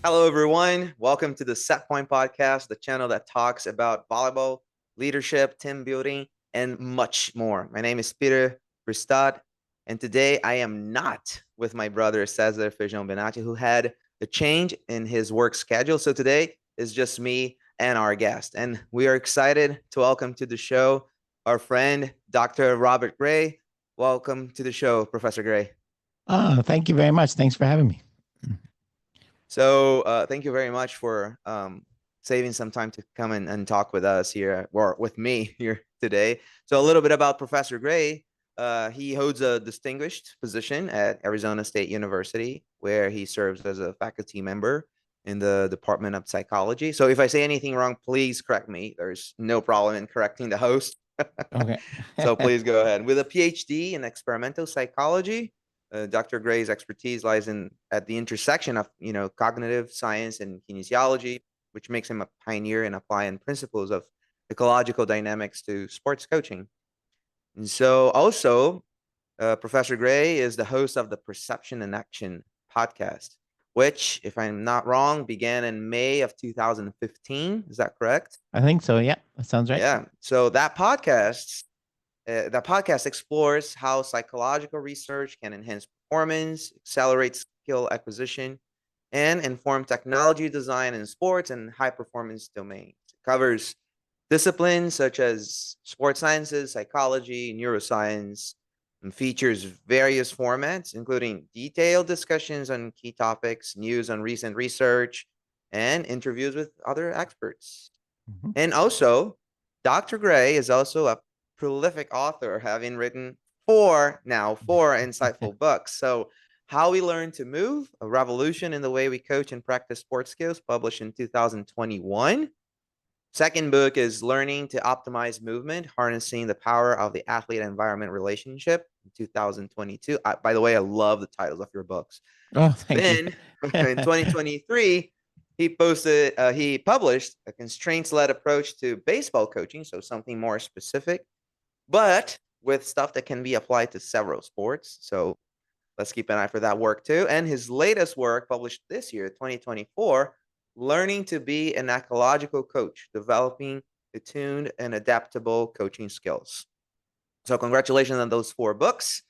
Hello, everyone. Welcome to the Set Point Podcast, the channel that talks about volleyball, leadership, team building, and much more. My name is Peter Bristad, and today I am not with my brother Cesar Feijão Benatti, who had a change in his work schedule. So today is just me and our guest, and we are excited to welcome to the show our friend Dr. Robert Gray. Welcome to the show, Professor Gray. Thank you very much. Thanks for having me. So thank you very much for saving some time to come and talk with us here, or with me here today. So a little bit about Professor Gray. He holds a distinguished position at Arizona State University, where he serves as a faculty member in the Department of Psychology. So if I say anything wrong, please correct me. There's no problem in correcting the host. Okay. So please go ahead. With a PhD in experimental psychology, Dr. Gray's expertise lies in at the intersection of cognitive science and kinesiology, which makes him a pioneer in applying principles of ecological dynamics to sports coaching. And so, also, Professor Gray is the host of the Perception and Action podcast, which, if I'm not wrong, began in May of 2015. Is that correct? I think so. Yeah, that sounds right. Yeah. So that podcast explores how psychological research can enhance performance, accelerate skill acquisition, and inform technology design in sports and high performance domains. It covers disciplines such as sports sciences, psychology, neuroscience, and features various formats, including detailed discussions on key topics, news on recent research, and interviews with other experts. Mhm. And also, Dr. Gray is also a prolific author, having written four insightful books. So, How We Learn to Move, A Revolution in the Way We Coach and Practice Sports Skills, published in 2021. Second book is Learning to Optimize Movement, Harnessing the Power of the Athlete Environment Relationship, in 2022. By the way, I love the titles of your books. Oh, thank you. Then in 2023, he published a constraints-led approach to baseball coaching, so something more specific, but with stuff that can be applied to several sports. So let's keep an eye for that work too. And his latest work, published this year, 2024, Learning to Be an Ecological Coach, Developing Attuned and Adaptable Coaching Skills. So congratulations on those four books.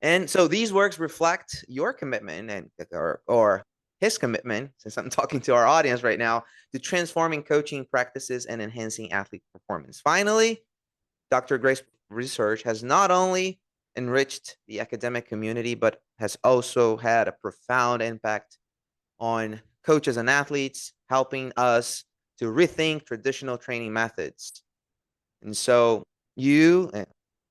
And so these works reflect your commitment or his commitment, since I'm talking to our audience right now, to transforming coaching practices and enhancing athlete performance. Finally, Dr. Gray's research has not only enriched the academic community, but has also had a profound impact on coaches and athletes, helping us to rethink traditional training methods. And so you,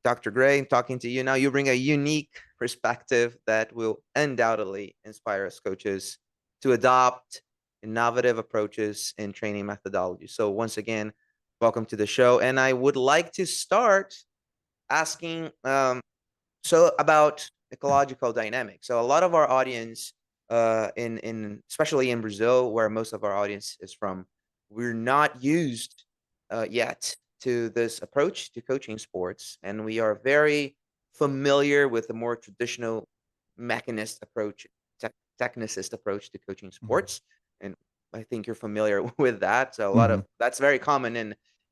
Dr. Gray, talking to you now, you bring a unique perspective that will undoubtedly inspire us coaches to adopt innovative approaches in training methodology. So once again, welcome to the show. And I would like to start asking about ecological dynamics. So a lot of our audience, in especially in Brazil, where most of our audience is from, we're not used yet to this approach to coaching sports, and we are very familiar with the more traditional mechanist approach, technicist approach to coaching Mhm. sports, and I think you're familiar with that. So a lot Mhm. of that's very common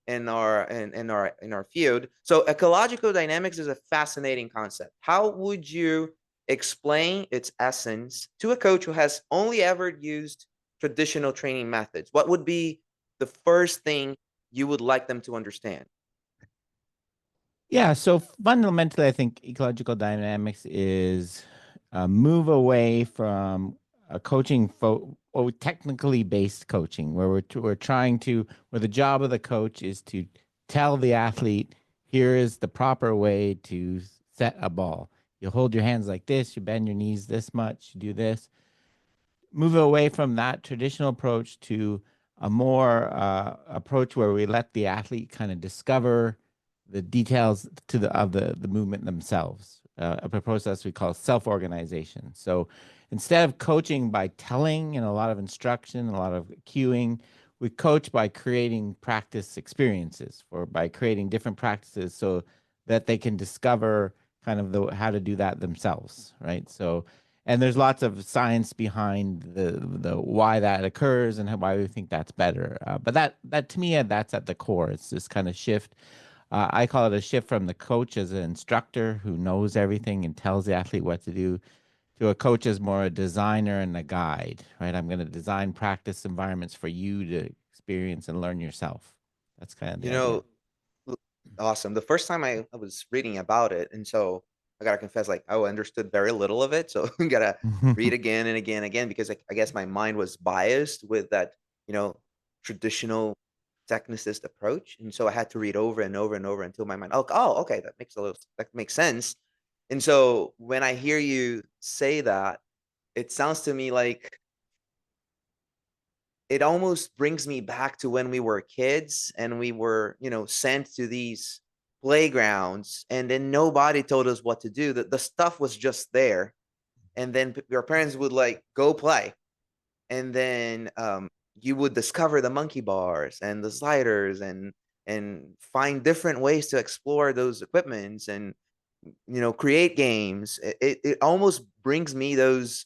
in our field. So ecological dynamics is a fascinating concept. How would you explain its essence to a coach who has only ever used traditional training methods? What would be the first thing you would like them to understand? Yeah. So fundamentally, I think ecological dynamics is a move away from a coaching or technically based coaching, where we're trying to where the job of the coach is to tell the athlete, here is the proper way to set a ball. You hold your hands like this, you bend your knees this much, you do this. Move away from that traditional approach to a more approach where we let the athlete kind of discover the details of the movement themselves. A process we call self-organization. So instead of coaching by telling and a lot of instruction, a lot of cueing, we coach by creating practice experiences or by creating different practices so that they can discover kind of how to do that themselves, right? So And there's lots of science behind the why that occurs and why we think that's better. But that to me, that's at the core. It's this kind of shift. I call it a shift from the coach as an instructor who knows everything and tells the athlete what to do, to a coach as more a designer and a guide, right? I'm going to design practice environments for you to experience and learn yourself. That's kind of the You idea. know, awesome. The first time I was reading about it, and so I gotta confess, like I understood very little of it. So I gotta read again and again and again because I guess my mind was biased with that, you know, traditional technicist approach. And so I had to read over and over and over until my mind, oh, okay, that makes sense. And so when I hear you say that, it sounds to me like it almost brings me back to when we were kids and we were, you know, sent to these playgrounds and then nobody told us what to do. The stuff was just there. And then your parents would like go play. And then you would discover the monkey bars and the sliders and find different ways to explore those equipments and you know create games. It almost brings me those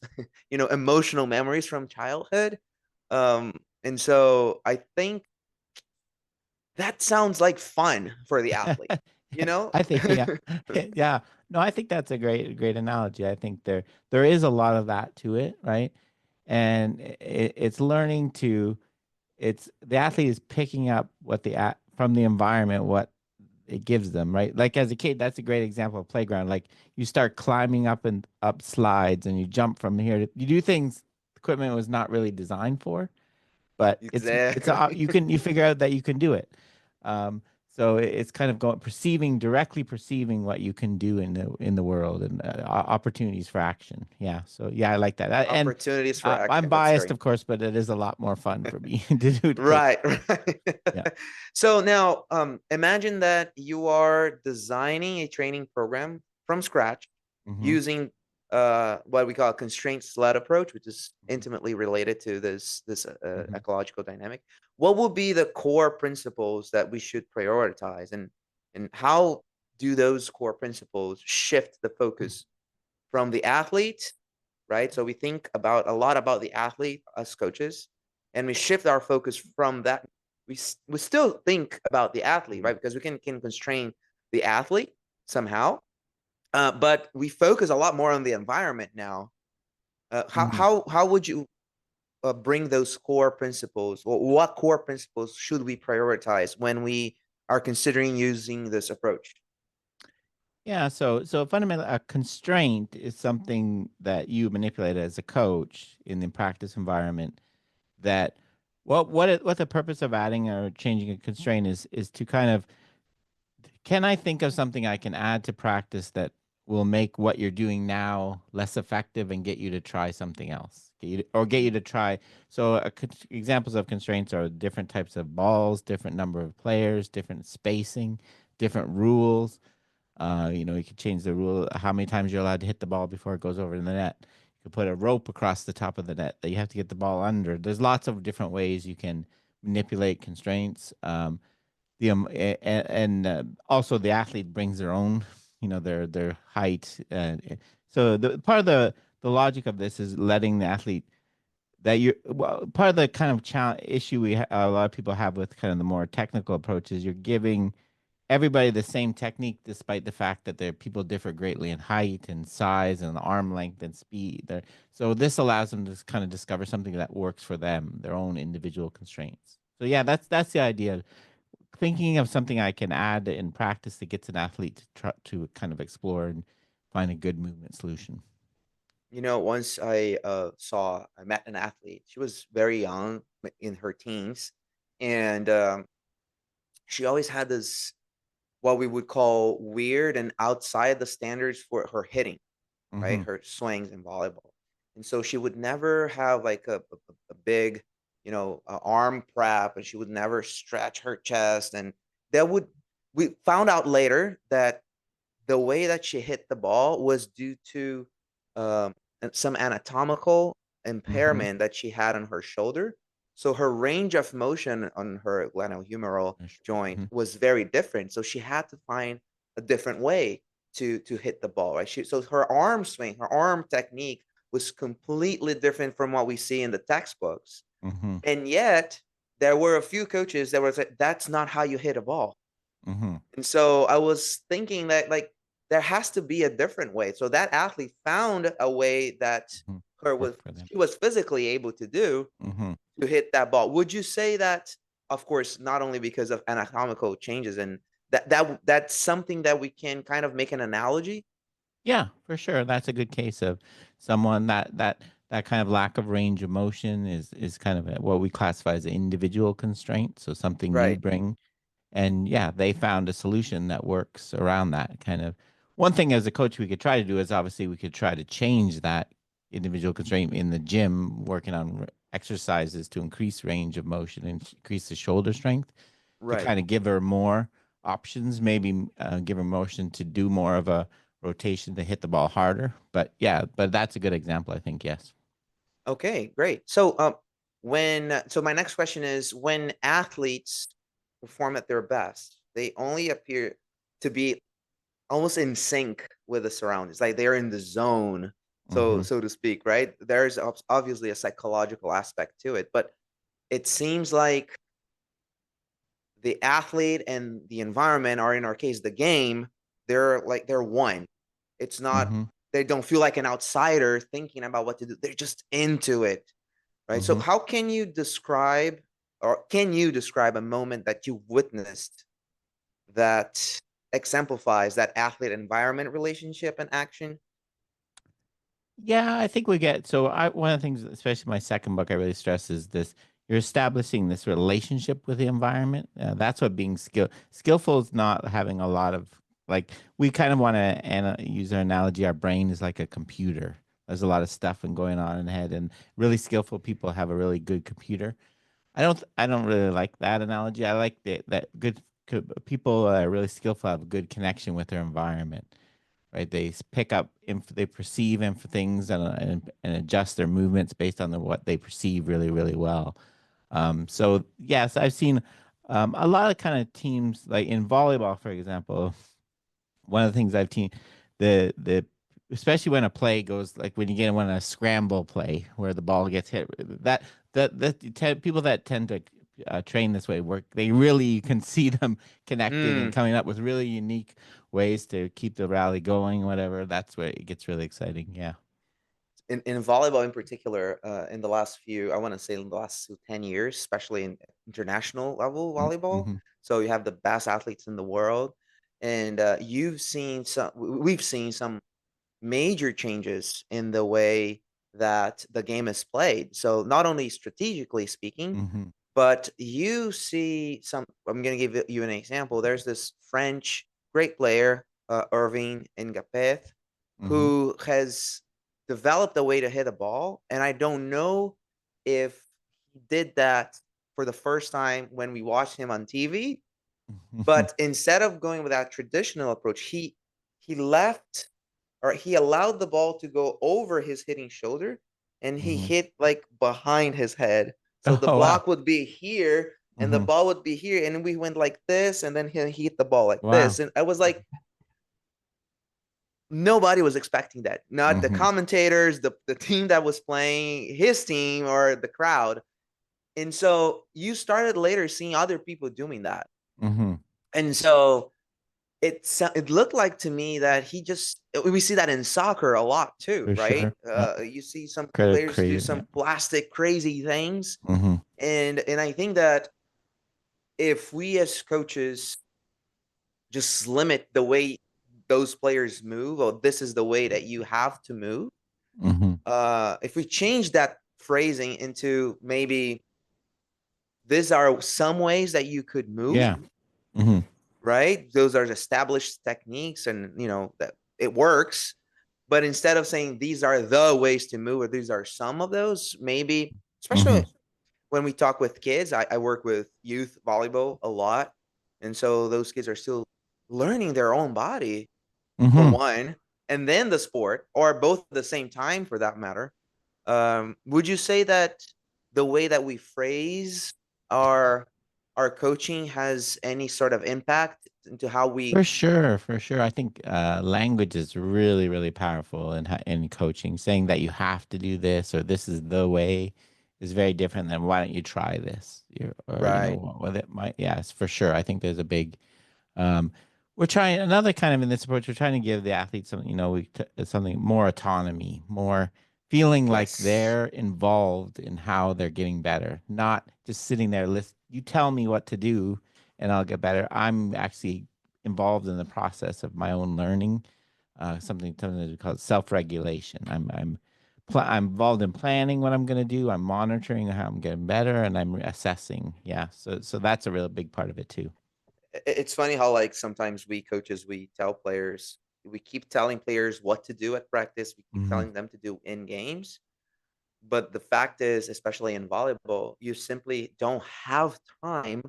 you know emotional memories from childhood. And so I think that sounds like fun for the athlete, you know? I think, yeah, yeah. No, I think that's a great analogy. I think there is a lot of that to it, right? And it's learning to, it's the athlete is picking up what from the environment, what it gives them, right? Like as a kid, that's a great example of playground. Like you start climbing up and up slides, and you jump from here to, you do things equipment was not really designed for, but Exactly. you figure out that you can do it. Um, so it's kind of directly perceiving what you can do in the world, and opportunities for action. Yeah. So yeah, I like that. And Opportunities for I'm action. That's biased, very of course, but it is a lot more fun for me to do to coach. right, right. Yeah. So now imagine that you are designing a training program from scratch Hmm. using what we call a constraint-led approach, which is intimately related to this Hmm. ecological dynamic. What would be the core principles that we should prioritize, and how do those core principles shift the focus from the athlete, right? So we think about a lot about the athlete, us coaches, and we shift our focus from that. We still think about the athlete, right? Because we can constrain the athlete somehow, but we focus a lot more on the environment now. Hmm. How would you bring those core principles? Or what core principles should we prioritize when we are considering using this approach? Yeah, so fundamentally, a constraint is something that you manipulate as a coach in the practice environment. That what the purpose of adding or changing a constraint is to kind of, can I think of something I can add to practice that will make what you're doing now less effective and get you to try something else, get you to try. So examples of constraints are different types of balls, different number of players, different spacing, different rules. You could change the rule how many times you're allowed to hit the ball before it goes over the net. You could put a rope across the top of the net that you have to get the ball under. There's lots of different ways you can manipulate constraints. Also the athlete brings their own, their height. So the part of the logic of this is letting the athlete part of the kind of challenge issue a lot of people have with kind of the more technical approaches. You're giving everybody the same technique, despite the fact that their people differ greatly in height and size and arm length and speed. So this allows them to kind of discover something that works for them, their own individual constraints. So yeah, that's the idea. Thinking of something I can add in practice that gets an athlete to try to kind of explore and find a good movement solution. You know, once I met an athlete. She was very young, in her teens, and she always had this what we would call weird and outside the standards for her hitting, right? Hmm. Her swings in volleyball. And so she would never have like a big, arm prep, and she would never stretch her chest. And that would, we found out later that the way that she hit the ball was due to um, some anatomical Hmm. impairment that she had on her shoulder. So her range of motion on her glenohumeral joint Hmm. was very different. So she had to find a different way to hit the ball, right? So her arm swing, her arm technique was completely different from what we see in the textbooks. Mm-hmm. And yet there were a few coaches that was like, that's not how you hit a ball. Mm-hmm. And so I was thinking that like there has to be a different way. So that athlete found a way that Mm-hmm. her Work was for them. she was physically able to do Mm-hmm. to hit that ball. Would you say that, of course, not only because of anatomical changes, and that's something that we can kind of make an analogy? Yeah, for sure. That's a good case of someone that kind of lack of range of motion is kind of what we classify as an individual constraint. So something you Right. bring, and yeah, they found a solution that works around that kind of. One thing as a coach we could try to do is obviously we could try to change that individual constraint in the gym, working on exercises to increase range of motion and increase the shoulder strength to Right. kind of give her more options, maybe give her motion to do more of a rotation to hit the ball harder. But yeah, but that's a good example, I think. Yes. Okay, great. So, so my next question is, when athletes perform at their best, they only appear to be almost in sync with the surroundings, like they're in the zone, Mm-hmm. so to speak, right? There's obviously a psychological aspect to it, but it seems like the athlete and the environment, or in our case, the game, they're one. It's not, Mm-hmm. they don't feel like an outsider thinking about what to do. They're just into it, right? So Mm-hmm. how can you describe, or can you describe a moment that you witnessed that exemplifies that athlete environment relationship and action? Yeah, I think we get so I one of the things, especially my second book, I really stress is this: you're establishing this relationship with the environment. That's what being skillful is not having a lot of like we kind of want to use our analogy. Our brain is like a computer. There's a lot of stuff and going on in the head, and really skillful people have a really good computer. I don't really like that analogy. I like that people that are really skillful have a good connection with their environment, right? They pick up they perceive things and adjust their movements based on what they perceive really, really well. So yes, I've seen a lot of kind of teams like in volleyball, for example. One of the things I've seen, the especially when a play goes like when you get one a scramble play where the ball gets hit, people that tend to train this way work. They really you can see them connecting and Mm. coming up with really unique ways to keep the rally going. Whatever, that's where it gets really exciting. Yeah. In volleyball in particular, in the last few, I want to say in the last 10 years, especially in international level volleyball. Mm-hmm. So you have the best athletes in the world, and we've seen some major changes in the way that the game is played. So not only strategically speaking, Mm-hmm. but you see some. I'm going to give you an example. There's this French great player, Irving Ngapeth, Mm-hmm. who has developed a way to hit a ball, and I don't know if he did that for the first time when we watched him on TV, Mm-hmm. but instead of going with that traditional approach, he left, or he allowed the ball to go over his hitting shoulder, and he Mm-hmm. hit like behind his head. So the Oh wow. block would be here and the Mm-hmm. ball would be here, and we went like this, and then he hit the ball like Wow. this. And I was like, nobody was expecting that. Not the Mm-hmm. commentators, the team that was playing, his team, or the crowd. And so you started later seeing other people doing that. Mm-hmm. And so it looked like to me that he just, we see that in soccer a lot too, For right? sure. Yeah. You see some players do Creative. Yeah. some plastic crazy things, Mm-hmm. and I think that if we as coaches just limit the way those players move, or this is the way that you have to move, Mm-hmm. if we change that phrasing into maybe these are some ways that you could move, Yeah. Mm-hmm. right? Those are established techniques, and that it works. But instead of saying these are the ways to move, or these are some of those, maybe, Mm-hmm. especially when we talk with kids, I work with youth volleyball a lot. And so those kids are still learning their own body, for Mm-hmm. one, and then the sport, or both at the same time for that matter. Would you say that the way that we phrase our our coaching has any sort of impact into how we. For sure, for sure. I think language is really, really powerful in coaching. Saying that you have to do this or this is the way is very different than why don't you try this? Or Right. what it might. Yes, for sure. I think there's a big. Um, we're trying another kind of in this approach. We're trying to give the athletes something, something more autonomy, more feeling like Yes. they're involved in how they're getting better, not just sitting there. You tell me what to do, and I'll get better. I'm actually involved in the process of my own learning. Something called self-regulation. I'm involved in planning what I'm going to do. I'm monitoring how I'm getting better, and I'm assessing. Yeah, so that's a real big part of it too. It's funny how like sometimes we coaches we tell players we keep telling players what to do at practice. We keep Hmm. telling them to do in games. But the fact is, especially in volleyball, you simply don't have time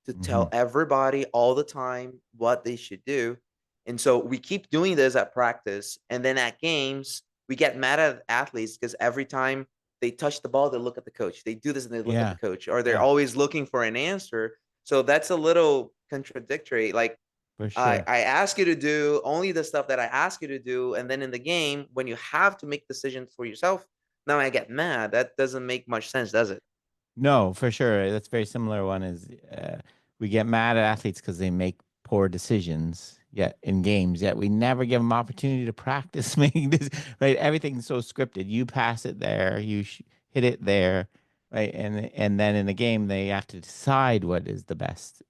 to Hmm. tell everybody all the time what they should do. And so we keep doing this at practice. And then at games, we get mad at athletes because every time they touch the ball, they look at the coach. They do this and they look at the Yeah, coach, or they're yeah, always looking for an answer. So that's a little contradictory. Like, for I, sure. I ask you to do only the stuff that I ask you to do. And then in the game, when you have to make decisions for yourself, now I get mad. That doesn't make much sense, does it? No, for sure. That's very similar. One is we get mad at athletes because they make poor decisions. Yet in games, yet we never give them opportunity to practice making this. Right, everything's so scripted. You pass it there, hit it there, right, and then in the game they have to decide what is the best,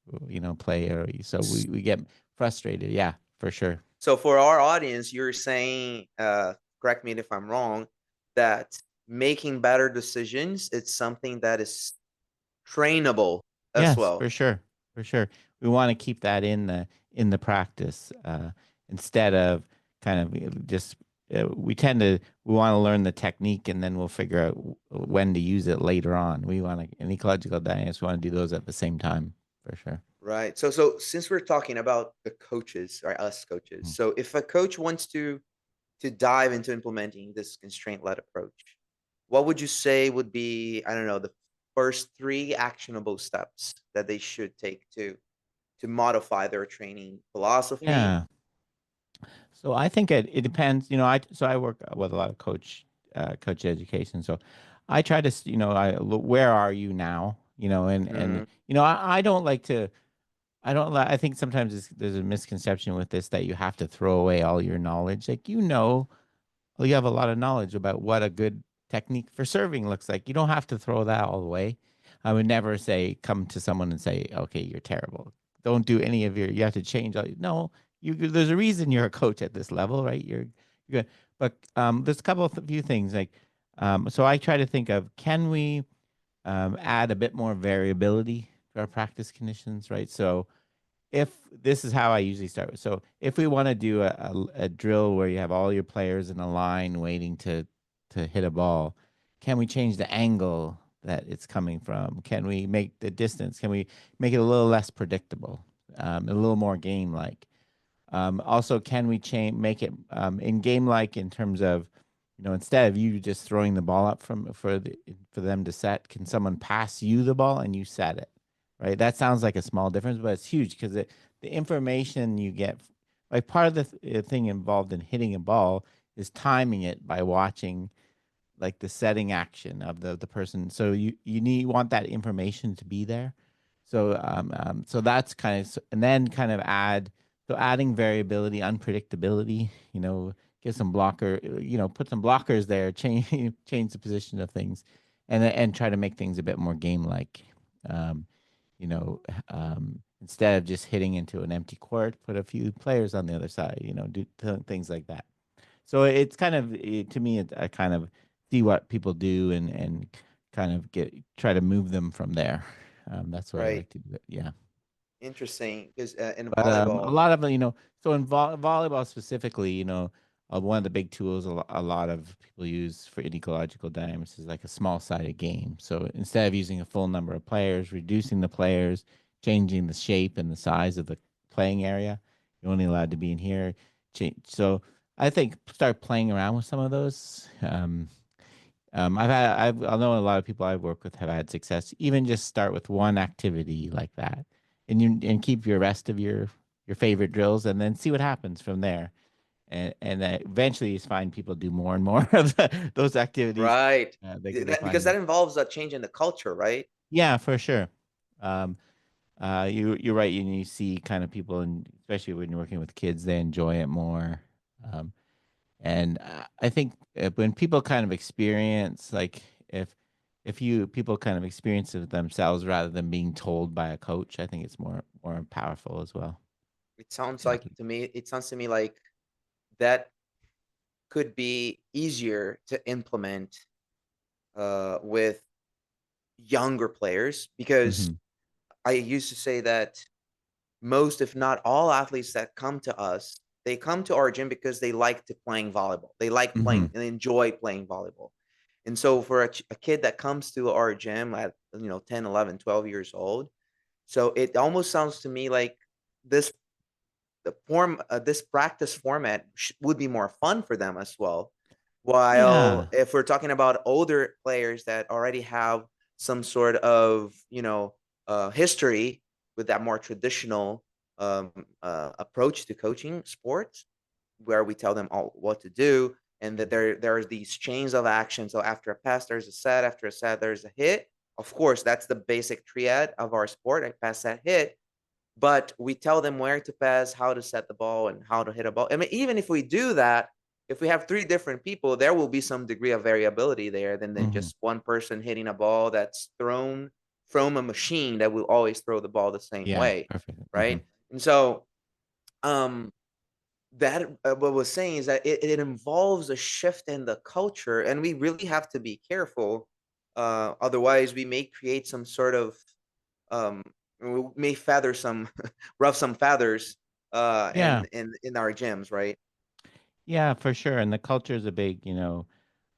play. Or so we get frustrated. Yeah, for sure. So for our audience, you're saying, correct me if I'm wrong, that making better decisions, it's something that is trainable as Yes, well. for sure, for sure. We want to keep that in the practice instead of kind of just we want to learn the technique and then we'll figure out when to use it later on. We want to in ecological dynamics, we want to do those at the same time for sure. Right. So since we're talking about the coaches or us coaches, Mhm. so if a coach wants to dive into implementing this constraint-led approach, what would you say would be, I don't know, the first three actionable steps that they should take to modify their training philosophy? Yeah. So I think it depends. I work with a lot of coach education. So I try to where are you now? And Mm, I don't like to. I think sometimes there's a misconception with this that you have to throw away all your knowledge. Like, well, you have a lot of knowledge about what a good technique for serving looks like. You don't have to throw that all away. I would never say, come to someone and say, okay, you're terrible. Don't do any of you have to change. No, there's a reason you're a coach at this level, right? You're good. But there's a few things so I try to think of, can we add a bit more variability to our practice conditions, right? So, if this is how I usually start. So if we want to do a drill where you have all your players in a line waiting to hit a ball, can we change the angle that it's coming from? Can we make the distance? Can we make it a little less predictable, a little more game like? Also, can we make it in game like in terms of, instead of you just throwing the ball up for them to set, can someone pass you the ball and you set it? Right. That sounds like a small difference, but it's huge because the information you get, like part of the thing involved in hitting a ball is timing it by watching like the setting action of the person. So you want that information to be there. So that's and then kind of adding variability, unpredictability. Get some put some blockers there, change change the position of things, and try to make things a bit more game like. Um, Instead of just hitting into an empty court, put a few players on the other side. Do things like that. So it's kind of to me, I kind of see what people do and kind of try to move them from there. That's what I right. like to do. Yeah. Interesting. Because in But a volleyball, lot of so in volleyball specifically, one of the big tools a lot of people use for ecological dynamics is like a small sided game. So instead of using a full number of players, reducing the players, changing the shape and the size of the playing area, you're only allowed to be in here. So I think start playing around with some of those. I know a lot of people I've worked with have had success. Even just start with one activity like that, and keep your rest of your your favorite drills, and then see what happens from there. And eventually you find people do more and more of those activities. Right. They Because find, that involves a change in the culture, right? yeah, for sure. Um, you're right. You see kind of people, and especially when you're working with kids, they enjoy it more. Um, and I think when people kind of experience, like if you people kind of experience it themselves rather than being told by a coach, I think it's more powerful as well. It sounds Yeah. like to me, it sounds to me like that could be easier to implement with younger players because Hmm. I used to say that most, if not all, athletes that come to us, they come to our gym because they like to playing volleyball. They like Hmm. playing and enjoy playing volleyball. And so for a kid that comes to our gym at 10, 11, 12 years old, so it almost sounds to me like this this practice format would be more fun for them as well. While Yeah. if we're talking about older players that already have some sort of history with that more traditional um, approach to coaching sports, where we tell them all what to do, and that there's these chains of action. So after a pass, there's a set. After a set, there's a hit. Of course, that's the basic triad of our sport: I pass, that, hit. But we tell them where to pass, how to set the ball, and how to hit a ball. I mean, even if we do that, if we have three different people, there will be some degree of variability there than Hmm. just one person hitting a ball that's thrown from a machine that will always throw the ball the same Yeah. way, Perfect. Hmm. right? And so, um, that what was saying is that it involves a shift in the culture, and we really have to be careful. Otherwise, we may create some sort of um, we may feather some rough some feathers Yeah. in our gyms, right? Yeah, for sure. And the culture is a big,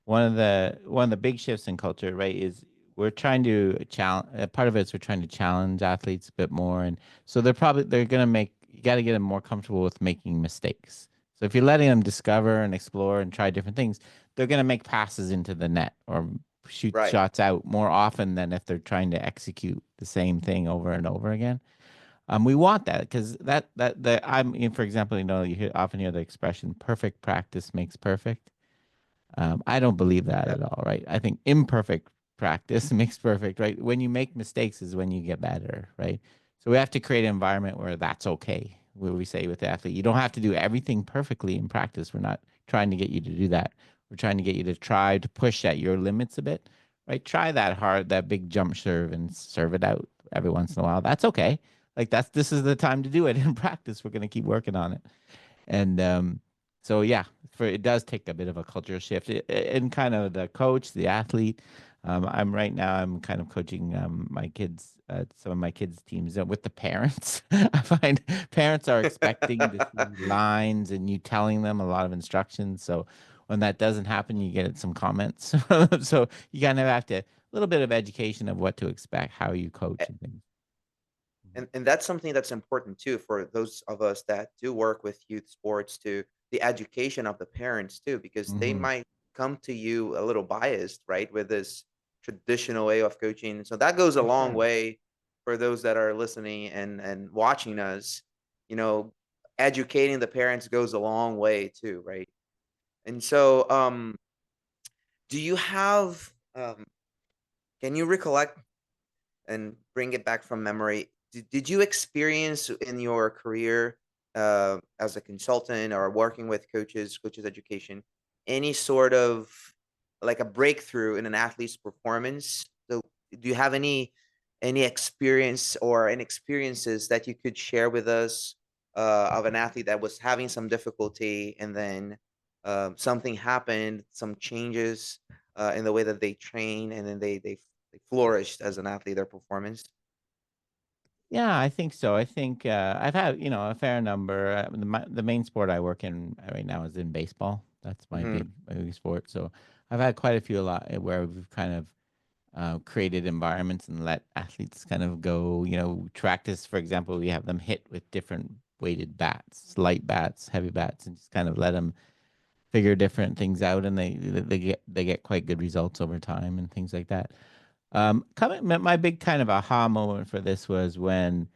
one of the big shifts in culture, right, is we're trying to challenge. Part of it is we're trying to challenge athletes a bit more, and so they're gonna make. You got to get them more comfortable with making mistakes. So if you're letting them discover and explore and try different things, they're gonna make passes into the net or shoot Right. shots out more often than if they're trying to execute the same thing over and over again. We want that because for example, often hear the expression "perfect practice makes perfect." I don't believe that Yep. at all, right? I think imperfect practice makes perfect, right? When you make mistakes is when you get better, right? So we have to create an environment where that's okay. Where we say with the athlete, you don't have to do everything perfectly in practice. We're not trying to get you to do that. We're trying to get you to try to push at your limits a bit, right? Try that big jump serve and serve it out every once in a while. That's okay. Like this is the time to do it in practice. We're going to keep working on it. And so yeah, it does take a bit of a culture shift in kind of the coach, the athlete. I'm kind of coaching my kids, some of my kids' teams with the parents. I find parents are expecting to see lines and you telling them a lot of instructions. So when that doesn't happen, you get some comments. So you kind of have to a little bit of education of what to expect, how you coach and things. And that's something that's important too for those of us that do work with youth sports, to the education of the parents too, because they Mm-hmm. might come to you a little biased, right, with this traditional way of coaching. So that goes a For long sure. way for those that are listening and watching us. You know, educating the parents goes a long way too, right? And so, do you have can you recollect and bring it back from memory? Did you experience in your career as a consultant or working with coaches education, any sort of like a breakthrough in an athlete's performance? So, do you have any experience or any experiences that you could share with us of an athlete that was having some difficulty, and then something happened, some changes in the way that they train, and then they flourished as an athlete, their performance? Yeah, I think so. I think I've had, a fair number. The main sport I work in right now is in baseball. That's Mhm. my big sport. So I've had quite a few a lot where we've kind of created environments and let athletes kind of go. Practice. For example, we have them hit with different weighted bats, light bats, heavy bats, and just kind of let them figure different things out, and they get quite good results over time and things like that. My big kind of aha moment for this was when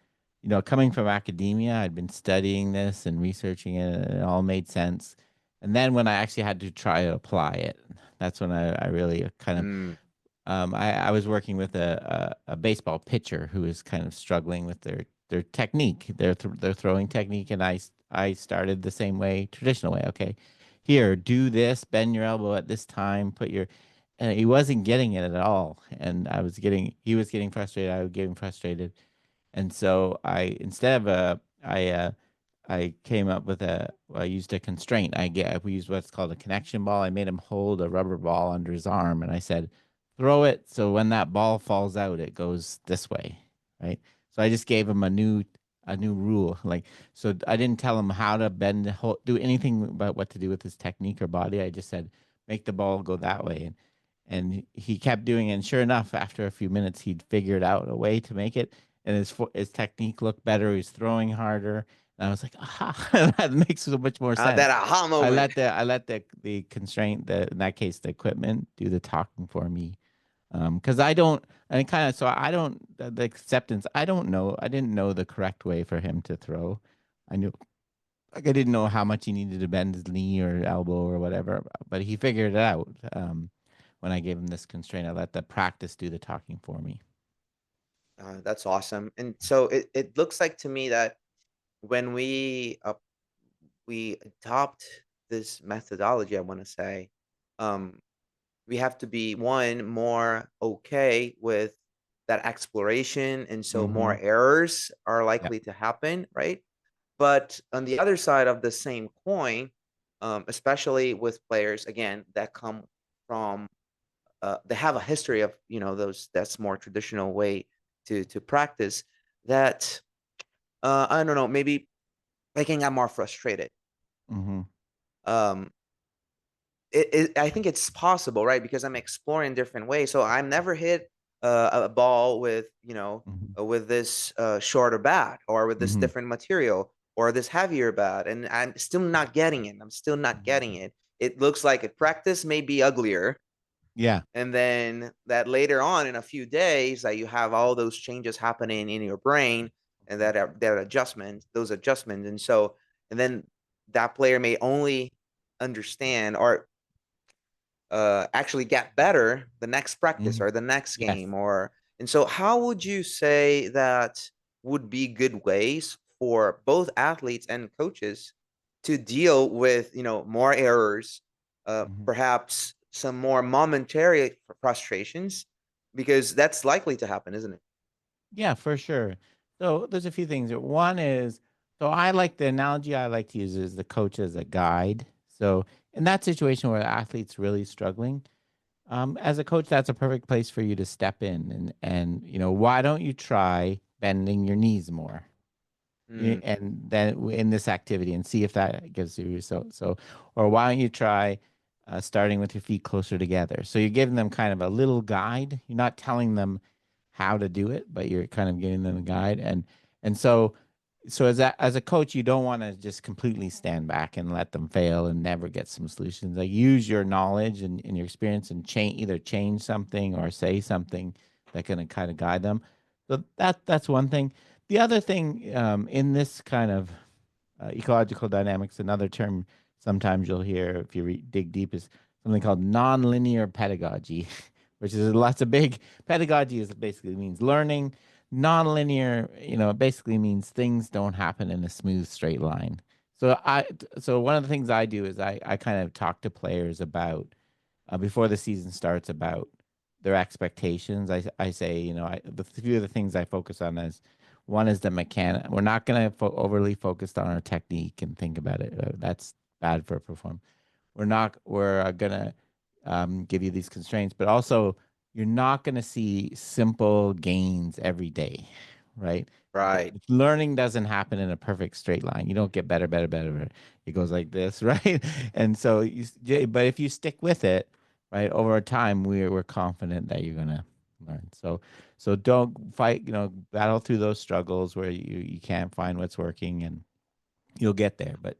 coming from academia, I'd been studying this and researching it, and it all made sense. And then when I actually had to try to apply it, that's when I really kind of Mm. I was working with a baseball pitcher who was kind of struggling with their technique, their throwing technique, and I started the same way, traditional way. Okay, here, do this, bend your elbow at this time, and he wasn't getting it at all, and he was getting frustrated, I was getting frustrated, and so instead of I came up with I used a constraint. We used what's called a connection ball. I made him hold a rubber ball under his arm, and I said, throw it so when that ball falls out, it goes this way, right? So I just gave him a new rule. Like, so I didn't tell him how to bend, do anything about what to do with his technique or body. I just said, make the ball go that way, and he kept doing it. And sure enough, after a few minutes, he'd figured out a way to make it, and his technique looked better. He was throwing harder, and I was like, aha, that makes so much more That sense. aha I moment. let the constraint, in that case, the equipment, do the talking for me. Because I don't, and kind of, so I don't, the acceptance, I didn't know the correct way for him to throw. I knew, like, I didn't know how much he needed to bend his knee or elbow or whatever, but he figured it out. When I gave him this constraint, I let the practice do the talking for me. That's awesome. And so it looks like to me that when we adopt this methodology, I want to say, um, we have to be one more okay with that exploration, and so Mm-hmm. more errors are Yeah. likely to happen, right? But on the other side of the same coin, especially with players again that come from they have a history of those that's more traditional way to practice that I don't know, maybe they can get more frustrated. Mm-hmm. um I think it's possible, right? Because I'm exploring different ways. So I'm never hit a ball with, Mm-hmm. with this shorter bat or with this Mm-hmm. different material or this heavier bat, and I'm still not getting it. I'm still not getting it. It looks like at practice may be uglier, Yeah. and then that later on in a few days that you have all those changes happening in your brain and those adjustments, and so and then that player may only understand or actually get better the next practice Mm-hmm. or the next Yes. game. Or and so how would you say that would be good ways for both athletes and coaches to deal with more errors, Mm-hmm. perhaps some more momentary frustrations, because that's likely to happen, isn't it? Yeah, for sure. So there's a few things. One is, so I like the analogy I like to use is the coach as a guide. So in that situation where the athlete's really struggling, as a coach, that's a perfect place for you to step in and why don't you try bending your knees more? Mm, And then in this activity and see if that gives you so or why don't you try starting with your feet closer together, so you're giving them kind of a little guide. You're not telling them how to do it, but you're kind of giving them a guide. And so as a coach, you don't want to just completely stand back and let them fail and never get some solutions. Like, use your knowledge and your experience and either change something or say something that can kind of guide them. So that's one thing. The other thing, in this kind of ecological dynamics, another term sometimes you'll hear if you dig deep is something called nonlinear pedagogy, which is lots of big pedagogy is basically means learning. Nonlinear, it basically means things don't happen in a smooth straight line. So one of the things I do is I kind of talk to players about before the season starts about their expectations. I say, the few of the things I focus on is one is the mechanic. We're not going to overly focused on our technique and think about it. That's bad for perform. We're going to give you these constraints, but also you're not going to see simple gains every day, right? right. Learning doesn't happen in a perfect straight line. You don't get better, better, better, better. It goes like this, right? And so, but if you stick with it, right, over time, we're confident that you're gonna learn. So don't fight, battle through those struggles where you can't find what's working, and you'll get there. But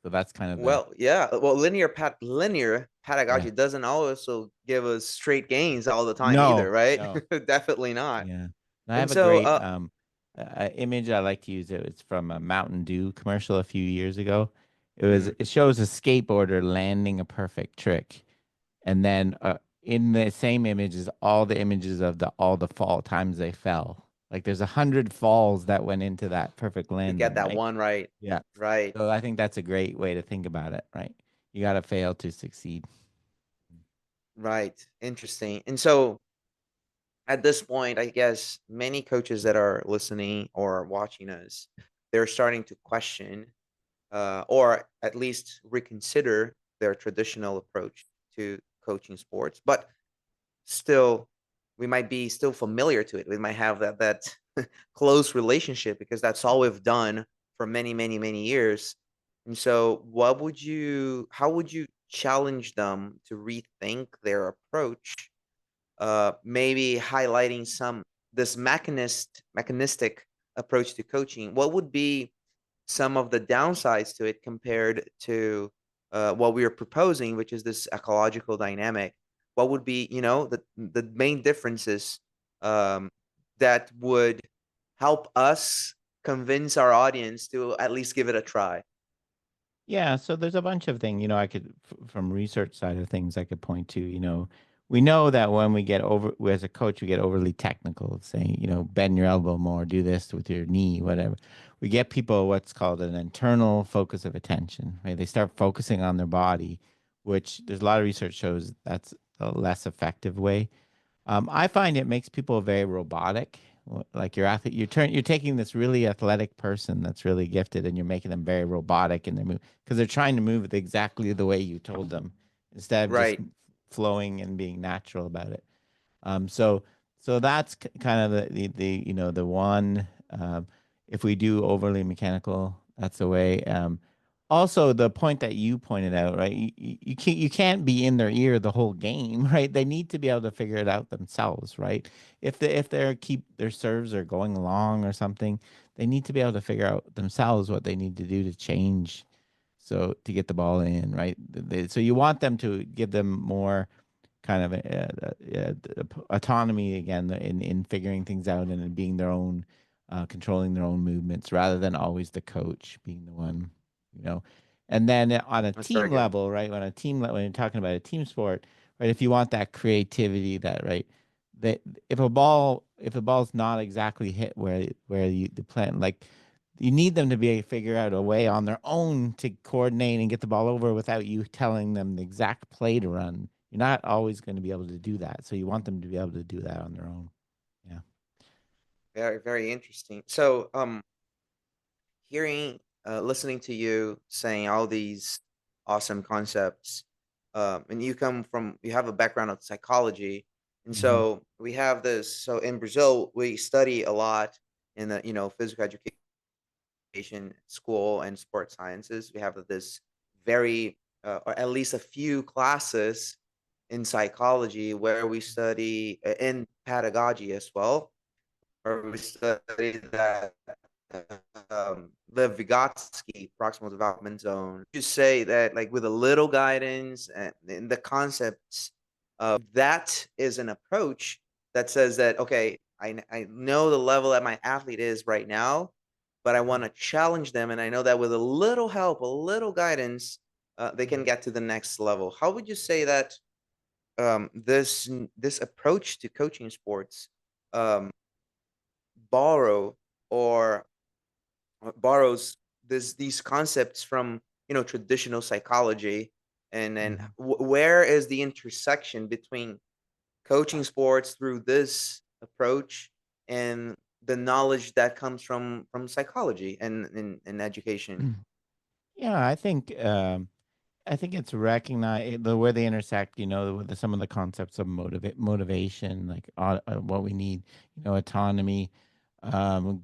so that's kind of the Well, yeah. Well, linear yeah. pedagogy doesn't also give us straight gains all the time either, No, right? no, Definitely not. yeah. And I And have a so, great image I like to use. It's from a Mountain Dew commercial a few years ago. Mm, It shows a skateboarder landing a perfect trick, and then in the same image is all the images of all the fall times they fell. Like there's 100 falls that went into that perfect to get landing, that right? one right. Yeah. Right. So I think that's a great way to think about it, right? You got to fail to succeed. Right. Interesting. And so at this point, I guess many coaches that are listening or watching us, they're starting to question or at least reconsider their traditional approach to coaching sports. But still, we might be still familiar to it. We might have that close relationship because that's all we've done for many, many, many years. And so, how would you challenge them to rethink their approach? Maybe highlighting some this mechanistic approach to coaching. What would be some of the downsides to it compared to what we are proposing, which is this ecological dynamic? What would be, the main differences um, that would help us convince our audience to at least give it a try? Yeah, so there's a bunch of things, I could from research side of things I could point to, we know that when as a coach, we get overly technical, saying, bend your elbow more, do this with your knee, whatever. We get people what's called an internal focus of attention, right? They start focusing on their body, which there's a lot of research shows that's a less effective way. I find it makes people very robotic. Like your athlete, you're taking this really athletic person that's really gifted, and you're making them very robotic in their move because they're trying to move exactly the way you told them instead of just Right. flowing and being natural about it. So that's kind of the one. If we do overly mechanical, that's the way. Also, the point that you pointed out, right? You can't be in their ear the whole game, right? They need to be able to figure it out themselves, right? If their serves are going long or something, they need to be able to figure out themselves what they need to do to change, so to get the ball in, right? So you want them to give them more kind of autonomy again in figuring things out and in being their own, controlling their own movements rather than always the coach being the one, you know. And then on a That's very team good. level, right? When you're talking about a team sport, right? If you want that creativity, that right, that if a ball's not exactly hit where you the plan like. You need them to be able to figure out a way on their own to coordinate and get the ball over without you telling them the exact play to run. You're not always going to be able to do that. So you want them to be able to do that on their own. Yeah. Very, very interesting. So, listening to you saying all these awesome concepts, and you have a background of psychology, and Hmm. so we have this. So in Brazil, we study a lot in the physical education, school, and sports sciences. We have this very, or at least a few classes in psychology where we study in pedagogy as well, where we study that the Vygotsky proximal development zone. You say that like with a little guidance and in the concepts, that is an approach that says that okay, I know the level that my athlete is right now, but I want to challenge them, and I know that with a little help, a little guidance, they can get to the next level. How would you say that this approach to coaching sports um, borrow or borrows these concepts from traditional psychology, and then Hmm. where is the intersection between coaching sports through this approach and the knowledge that comes from psychology and in education? Yeah, I think it's recognize the where they intersect, with some of the concepts of motivation, like what we need, autonomy,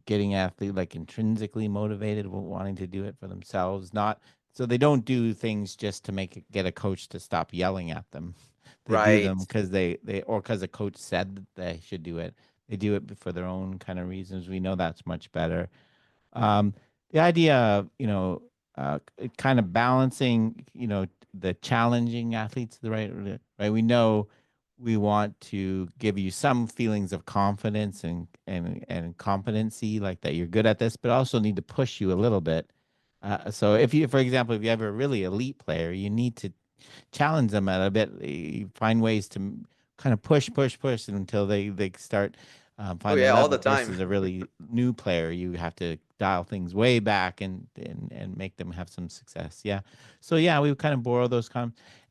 getting athlete like intrinsically motivated, wanting to do it for themselves, not so they don't do things just to get a coach to stop yelling at them. They do Right. them because they or because a coach said that they should do it. They do it for their own kind of reasons. We know that's much better. Um, the idea of, kind of balancing, the challenging athletes, right? We know we want to give you some feelings of confidence and competency, like that you're good at this, but also need to push you a little bit. So if you, for example, if you have a really elite player, you need to challenge them at a bit. You find ways to kind of push until they start Oh find their yeah, all the level. time. Versus a really new player, you have to dial things way back and make them have some success. Yeah. So yeah, we kind of borrow those